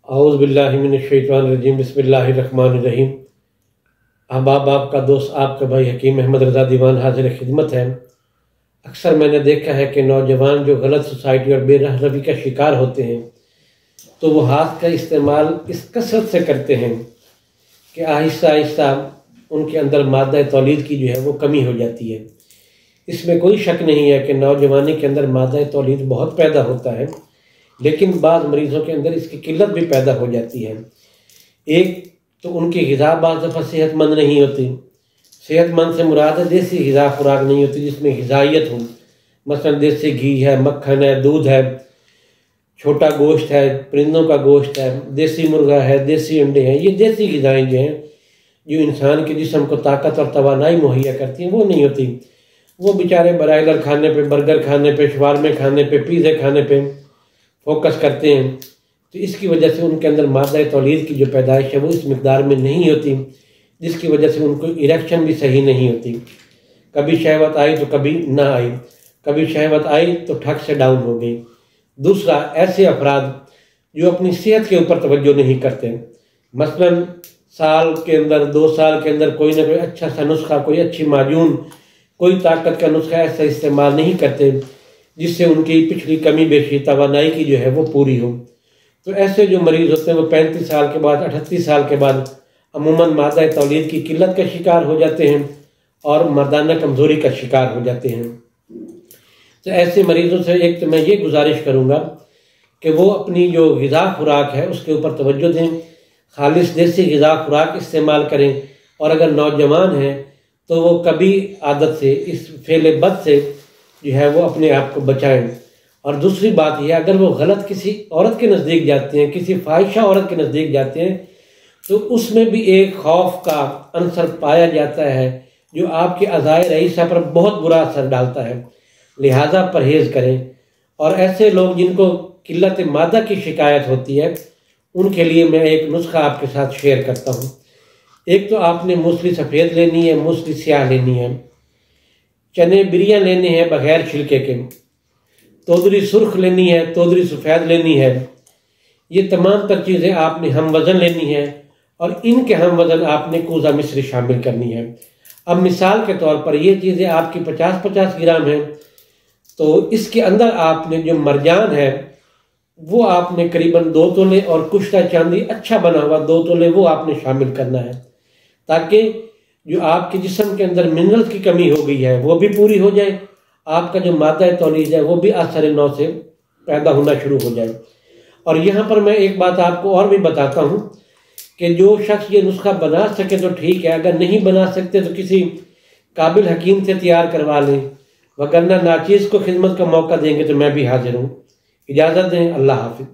औज़ु बिल्लाहि मिनश्शैतानिर्रजीम बिस्मिल्लाहिर्रहमानिर्रहीम। अहबाब, आपका दोस्त आपका भाई हकीम अहमद रज़ा दीवान हाजिर खिदमत है। अक्सर मैंने देखा है कि नौजवान जो गलत सोसाइटी और बेरहनवी का शिकार होते हैं तो वो हाथ का इस्तेमाल इस कसरत से करते हैं कि आहिस्ता आहिस्ता उनके अंदर मादा तौलीद की जो है वो कमी हो जाती है। इसमें कोई शक नहीं है कि नौजवानी के अंदर मादा तौलीद बहुत पैदा होता है, लेकिन बाद मरीज़ों के अंदर इसकी किल्लत भी पैदा हो जाती है। एक तो उनकी ग़िज़ा बाज़ दफ़ा सेहतमंद नहीं होती। सेहतमंद से मुराद है देसी ग़िज़ा खुराक नहीं होती जिसमें ग़िज़ाइयत हो। मसलन देसी घी है, मक्खन है, दूध है, छोटा गोश्त है, परिंदों का गोश्त है, देसी मुर्गा है, देसी अंडे हैं। ये देसी ग़िज़ाएँ जो हैं जो इंसान के जिस्म को ताकत और तवानाई मुहैया करती हैं वो नहीं होती। वो बेचारे ब्रायलर खाने पे, बर्गर खाने पे, शवारमे खाने पे, पिज़्ज़े खाने पे फोकस करते हैं। तो इसकी वजह से उनके अंदर मादा तौलीद की जो पैदाइश है वो इस मकदार में नहीं होती, जिसकी वजह से उनको इरेक्शन भी सही नहीं होती। कभी शहवत आई तो कभी ना आई, कभी शहवत आई तो ठक से डाउन हो गई। दूसरा, ऐसे अफराद जो अपनी सेहत के ऊपर तवज्जो नहीं करते। मसलन साल के अंदर 2 साल के अंदर कोई ना कोई अच्छा सा नुस्खा, कोई अच्छी माजून, कोई ताकत का नुस्खा ऐसा इस्तेमाल नहीं करते जिससे उनकी पिछली कमी बेशी तवानाई की जो है वो पूरी हो। तो ऐसे जो मरीज़ होते हैं वो 35 साल के बाद, 38 साल के बाद अमूमन मादा तौलीद की किल्लत का शिकार हो जाते हैं और मर्दाना कमज़ोरी का शिकार हो जाते हैं। तो ऐसे मरीज़ों से एक तो मैं ये गुजारिश करूँगा कि वो अपनी जो ग़िज़ा खुराक है उसके ऊपर तवज्जो दें, खालिस देसी ग़िज़ा खुराक इस्तेमाल करें। और अगर नौजवान हैं तो वो कभी आदत से, इस फेले बद से जो है वो अपने आप को बचाएं। और दूसरी बात यह, अगर वो गलत किसी औरत के नज़दीक जाते हैं, किसी फ़ाहिशा औरत के नज़दीक जाते हैं, तो उसमें भी एक खौफ का अंसर पाया जाता है जो आपके अज़ाए रईसा पर बहुत बुरा असर डालता है। लिहाजा परहेज़ करें। और ऐसे लोग जिनको किल्लत मादा की शिकायत होती है उनके लिए मैं एक नुस्खा आपके साथ शेयर करता हूँ। एक तो आपने मूसली सफ़ेद लेनी है, मूसली स्याह लेनी है, चने बिरियाँ लेने हैं बग़ैर छिलके के, तोदरी सुर्ख लेनी है, तोदरी सफ़ेद लेनी है। ये तमाम तर चीज़ें आपने हम वज़न लेनी है और इनके हम वज़न आपने कूज़ा मिस्री शामिल करनी है। अब मिसाल के तौर पर ये चीज़ें आपकी 50-50 ग्राम हैं, तो इसके अंदर आपने जो मरजान है वो आपने करीबन 2 तोले और कुश्ता चांदी अच्छा बना हुआ 2 तोले वो आपने शामिल करना है, ताकि जो आपके जिस्म के अंदर मिनरल्स की कमी हो गई है वो भी पूरी हो जाए, आपका जो मादा तौलीद है वो भी असर नौ से पैदा होना शुरू हो जाए। और यहाँ पर मैं एक बात आपको और भी बताता हूँ कि जो शख्स ये नुस्खा बना सके तो ठीक है, अगर नहीं बना सकते तो किसी काबिल हकीम से तैयार करवा लें, वगरना नाचीज़ को खिदमत का मौका देंगे तो मैं भी हाजिर हूँ। इजाज़त दें। अल्लाह हाफ़िज़।